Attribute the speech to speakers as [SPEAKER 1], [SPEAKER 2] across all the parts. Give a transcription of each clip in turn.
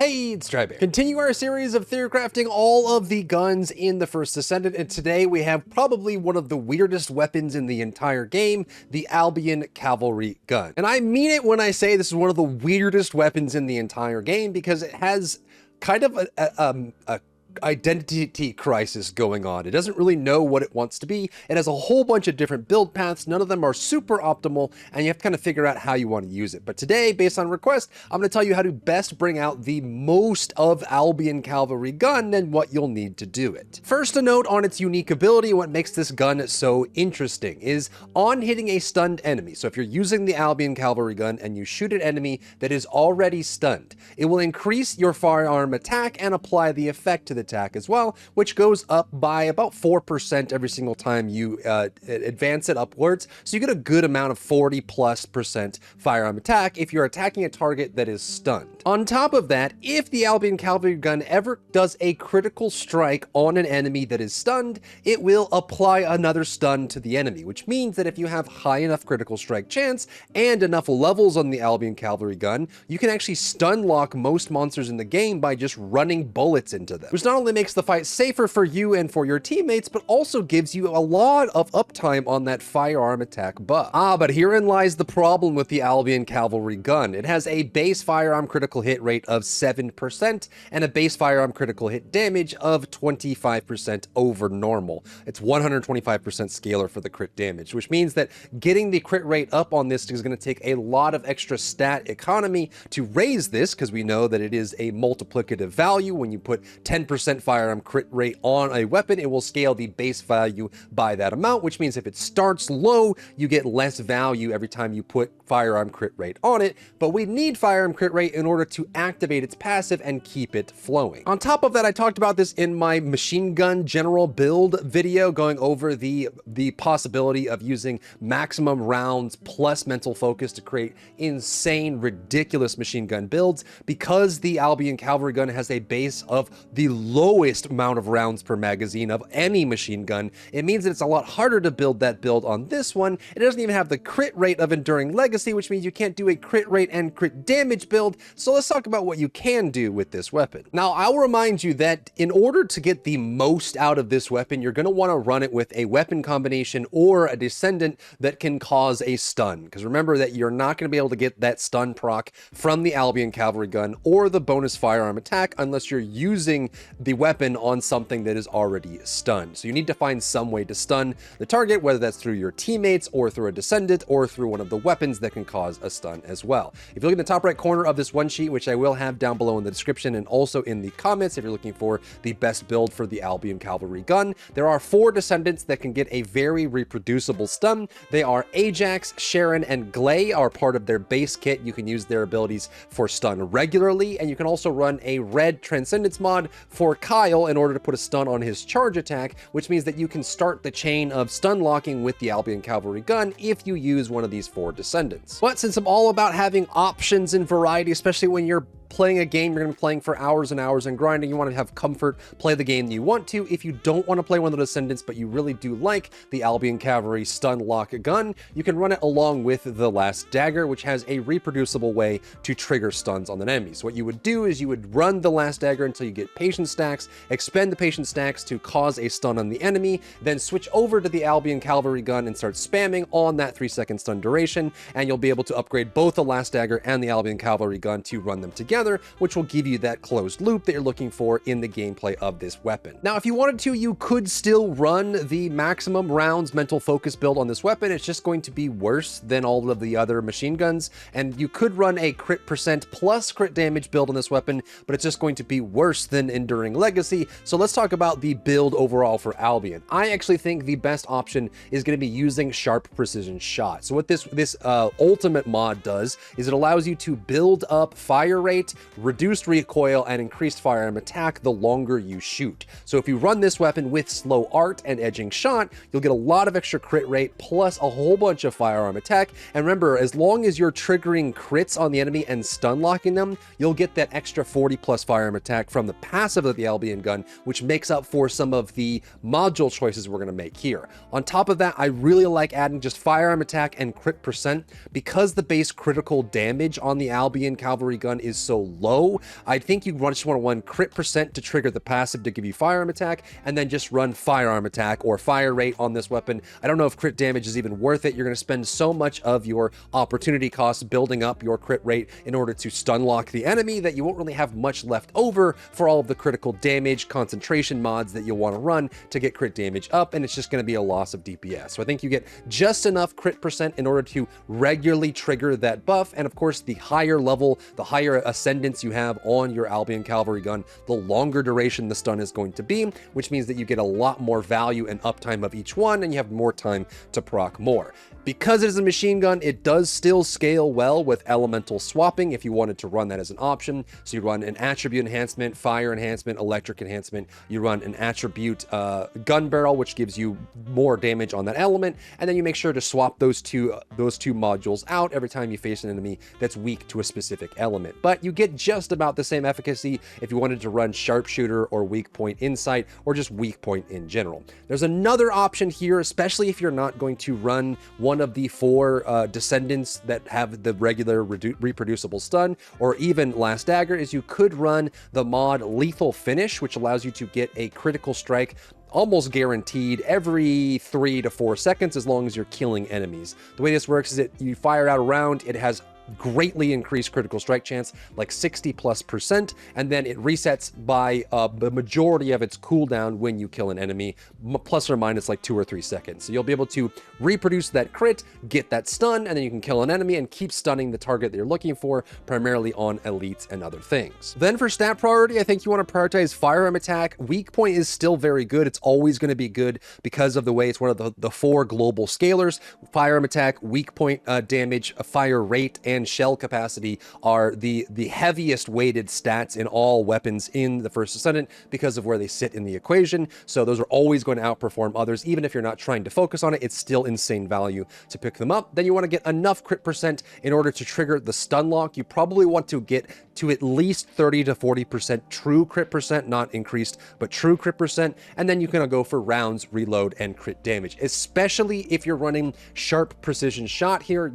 [SPEAKER 1] Hey, it's Drybear. Continue our series of theory crafting all of the guns in the First Descendant, and today we have probably one of the weirdest weapons in the entire game, the Albion Cavalry gun. And I mean it when I say this is one of the weirdest weapons in the entire game because it has kind of a identity crisis going on. It doesn't really know what it wants to be. It has a whole bunch of different build paths. None of them are super optimal, and you have to kind of figure out how you want to use it. But today, based on request, I'm going to tell you how to best bring out the most of Albion Cavalry gun and what you'll need to do it. First, a note on its unique ability. What makes this gun so interesting is on hitting a stunned enemy. So if you're using the Albion Cavalry gun and you shoot an enemy that is already stunned, it will increase your firearm attack and apply the effect to the attack as well, which goes up by about 4% every single time you advance it upwards. So you get a good amount of 40+% firearm attack if you're attacking a target that is stunned. On top of that, if the Albion Cavalry gun ever does a critical strike on an enemy that is stunned, it will apply another stun to the enemy, which means that if you have high enough critical strike chance and enough levels on the Albion Cavalry gun, you can actually stun lock most monsters in the game by just running bullets into them, which not only makes the fight safer for you and for your teammates, but also gives you a lot of uptime on that firearm attack buff. But herein lies the problem with the Albion Cavalry gun. It has a base firearm critical hit rate of 7% and a base firearm critical hit damage of 25% over normal. It's 125% scalar for the crit damage, which means that getting the crit rate up on this is going to take a lot of extra stat economy to raise this, because we know that it is a multiplicative value. When you put 10% firearm crit rate on a weapon, it will scale the base value by that amount, which means if it starts low, you get less value every time you put firearm crit rate on it, but we need firearm crit rate in order to activate its passive and keep it flowing. On top of that, I talked about this in my machine gun general build video, going over the possibility of using maximum rounds plus mental focus to create insane, ridiculous machine gun builds. Because the Albion Cavalry gun has a base of the lowest amount of rounds per magazine of any machine gun, it means that it's a lot harder to build that build on this one. It doesn't even have the crit rate of Enduring Legacy, which means you can't do a crit rate and crit damage build. So let's talk about what you can do with this weapon. Now, I'll remind you that in order to get the most out of this weapon, you're going to want to run it with a weapon combination or a Descendant that can cause a stun. Because remember that you're not going to be able to get that stun proc from the Albion Cavalry gun or the bonus firearm attack unless you're using the weapon on something that is already stunned. So you need to find some way to stun the target, whether that's through your teammates or through a Descendant or through one of the weapons that can cause a stun as well. If you look in the top right corner of this one sheet, which I will have down below in the description and also in the comments if you're looking for the best build for the Albion Cavalry gun, there are 4 Descendants that can get a very reproducible stun. They are Ajax, Sharon, and Glay are part of their base kit. You can use their abilities for stun regularly, and you can also run a red Transcendence mod for Kyle in order to put a stun on his charge attack, which means that you can start the chain of stun locking with the Albion Cavalry gun if you use one of these 4 Descendants. But since I'm all about having options and variety, especially when you're playing a game you're going to be playing for hours and hours and grinding, you want to have comfort, play the game you want to. If you don't want to play one of the Descendants, but you really do like the Albion Cavalry stun lock gun, you can run it along with the Last Dagger, which has a reproducible way to trigger stuns on an enemy. So what you would do is you would run the Last Dagger until you get patience stacks, expend the patience stacks to cause a stun on the enemy, then switch over to the Albion Cavalry gun and start spamming on that 3-second stun duration, and you'll be able to upgrade both the Last Dagger and the Albion Cavalry gun to run them together, which will give you that closed loop that you're looking for in the gameplay of this weapon. Now, if you wanted to, you could still run the maximum rounds mental focus build on this weapon. It's just going to be worse than all of the other machine guns, and you could run a crit percent plus crit damage build on this weapon, but it's just going to be worse than Enduring Legacy. So let's talk about the build overall for Albion. I actually think the best option is going to be using Sharp Precision Shot. So what this ultimate mod does is it allows you to build up fire rate, reduced recoil, and increased firearm attack the longer you shoot. So if you run this weapon with slow art and edging shot, you'll get a lot of extra crit rate plus a whole bunch of firearm attack. And remember, as long as you're triggering crits on the enemy and stun locking them, you'll get that extra 40+ firearm attack from the passive of the Albion gun, which makes up for some of the module choices we're going to make here. On top of that, I really like adding just firearm attack and crit percent because the base critical damage on the Albion Cavalry gun is so so low. I think you just want to run crit percent to trigger the passive to give you firearm attack, and then just run firearm attack or fire rate on this weapon. I don't know if crit damage is even worth it. You're going to spend so much of your opportunity cost building up your crit rate in order to stun lock the enemy that you won't really have much left over for all of the critical damage concentration mods that you'll want to run to get crit damage up, and it's just going to be a loss of DPS. So I think you get just enough crit percent in order to regularly trigger that buff, and of course the higher level, the higher ascendance you have on your Albion Cavalry gun, the longer duration the stun is going to be, which means that you get a lot more value and uptime of each one, and you have more time to proc more. Because it is a machine gun, it does still scale well with elemental swapping if you wanted to run that as an option. So you run an attribute enhancement, fire enhancement, electric enhancement. You run an attribute gun barrel, which gives you more damage on that element, and then you make sure to swap those two modules out every time you face an enemy that's weak to a specific element. But you get just about the same efficacy if you wanted to run sharpshooter or weak point insight or just weak point in general. There's another option here, especially if you're not going to run one of the 4 Descendants that have the regular reproducible stun, or even Last Dagger, is you could run the mod Lethal Finish, which allows you to get a critical strike almost guaranteed every 3 to 4 seconds as long as you're killing enemies. The way this works is that you fire out a round, it has greatly increased critical strike chance, like 60+%, and then it resets by the majority of its cooldown when you kill an enemy, plus or minus like 2 or 3 seconds. So you'll be able to reproduce that crit, get that stun, and then you can kill an enemy and keep stunning the target that you're looking for, primarily on elites and other things. Then for stat priority, I think you want to prioritize firearm attack. Weak point is still very good. It's always going to be good because of the way it's one of the 4 global scalars. Firearm attack, weak point damage, fire rate, and shell capacity are the heaviest weighted stats in all weapons in the First Descendant because of where they sit in the equation. So those are always going to outperform others. Even if you're not trying to focus on it, it's still insane value to pick them up. Then you want to get enough crit percent in order to trigger the stun lock. You probably want to get to at least 30 to 40% true crit percent, not increased, but true crit percent. And then you can go for rounds, reload, and crit damage. Especially if you're running sharp precision shot here,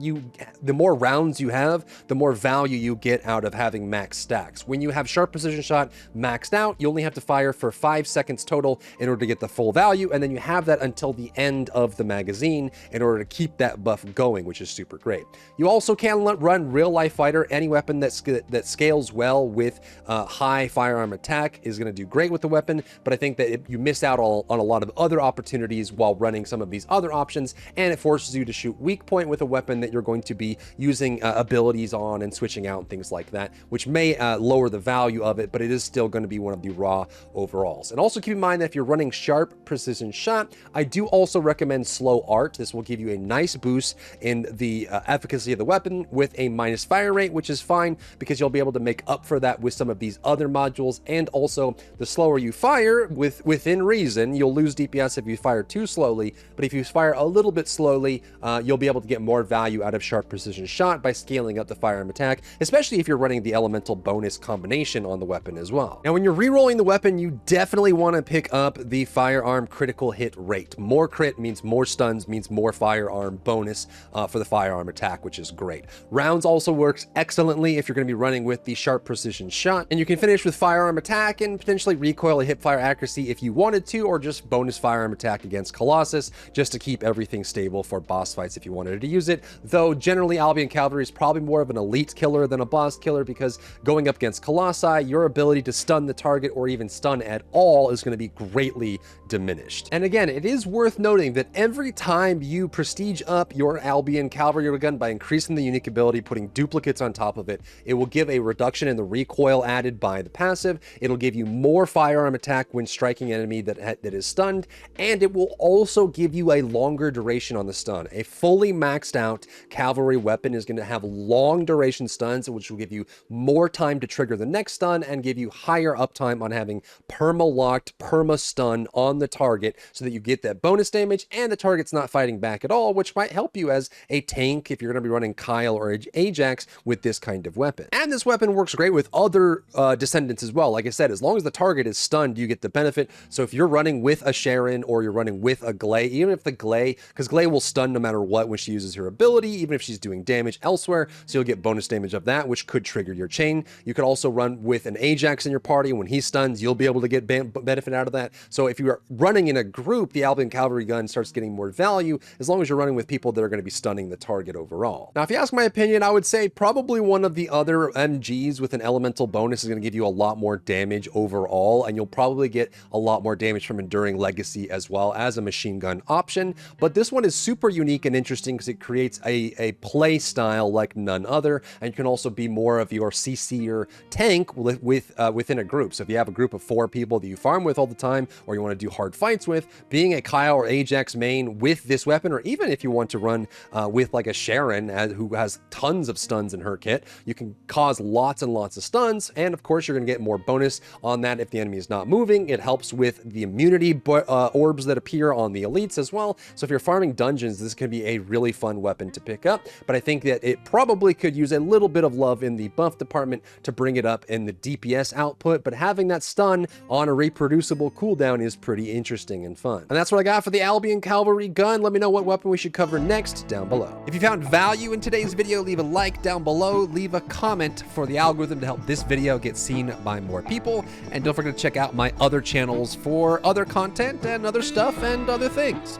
[SPEAKER 1] the more rounds you have, the more value you get out of having max stacks. When you have sharp precision shot maxed out, you only have to fire for 5 seconds total in order to get the full value, and then you have that until the end of the magazine in order to keep that buff going, which is super great. You also can run real life fighter. Any weapon that scales well with high firearm attack is going to do great with the weapon, but I think that you miss out on a lot of other opportunities while running some of these other options, and it forces you to shoot weak point with a weapon that you're going to be using abilities on and switching out and things like that, which may lower the value of it, but it is still going to be one of the raw overalls. And also keep in mind that if you're running sharp precision shot, I do also recommend slow art. This will give you a nice boost in the efficacy of the weapon with a minus fire rate, which is fine because you'll be able to make up for that with some of these other modules. And also the slower you fire, within reason, you'll lose DPS if you fire too slowly, but if you fire a little bit slowly, you'll be able to get more value out of sharp precision shot by scaling up the firearm attack, especially if you're running the elemental bonus combination on the weapon as well. Now, when you're re-rolling the weapon, you definitely want to pick up the firearm critical hit rate. More crit means more stuns, means more firearm bonus for the firearm attack, which is great. Rounds also works excellently if you're going to be running with the sharp precision shot, and you can finish with firearm attack and potentially recoil and hip fire accuracy if you wanted to, or just bonus firearm attack against Colossus just to keep everything stable for boss fights if you wanted to use it. Though generally Albion Cavalry is probably more of an elite killer than a boss killer, because going up against Colossi, your ability to stun the target or even stun at all is going to be greatly diminished. And again, it is worth noting that every time you prestige up your Albion Cavalry gun by increasing the unique ability, putting duplicates on top of it, it will give a reduction in the recoil added by the passive. It'll give you more firearm attack when striking an enemy that is stunned, and it will also give you a longer duration on the stun. A fully maxed out cavalry weapon is going to have long duration stuns, which will give you more time to trigger the next stun and give you higher uptime on having perma-locked, perma-stun on the target so that you get that bonus damage and the target's not fighting back at all, which might help you as a tank if you're going to be running Kyle or Ajax with this kind of weapon. And this weapon weapon works great with other Descendants as well. Like I said, as long as the target is stunned, you get the benefit. So if you're running with a Sharon or you're running with a Glay, even if the Glay, because Glay will stun no matter what when she uses her ability, even if she's doing damage elsewhere, so you'll get bonus damage of that, which could trigger your chain. You could also run with an Ajax in your party, and when he stuns, you'll be able to get benefit out of that. So if you are running in a group, the Albion Cavalry gun starts getting more value as long as you're running with people that are going to be stunning the target overall. Now, if you ask my opinion, I would say probably one of the other MGs with an elemental bonus is going to give you a lot more damage overall, and you'll probably get a lot more damage from Enduring Legacy as well as a machine gun option. But this one is super unique and interesting because it creates a play style like none other, and you can also be more of your CC'er tank within a group. So if you have a group of 4 people that you farm with all the time, or you want to do hard fights with, being a Kyle or Ajax main with this weapon, or even if you want to run with like a Sharon who has tons of stuns in her kit, you can cause lots and lots of stuns, and of course you're going to get more bonus on that if the enemy is not moving. It helps with the immunity orbs that appear on the elites as well. So if you're farming dungeons, this can be a really fun weapon to pick up, but I think that it probably could use a little bit of love in the buff department to bring it up in the DPS output, but having that stun on a reproducible cooldown is pretty interesting and fun. And that's what I got for the Albion Cavalry gun. Let me know what weapon we should cover next down below. If you found value in today's video, leave a like down below, leave a comment for the algorithm to help this video get seen by more people, and don't forget to check out my other channels for other content and other stuff and other things.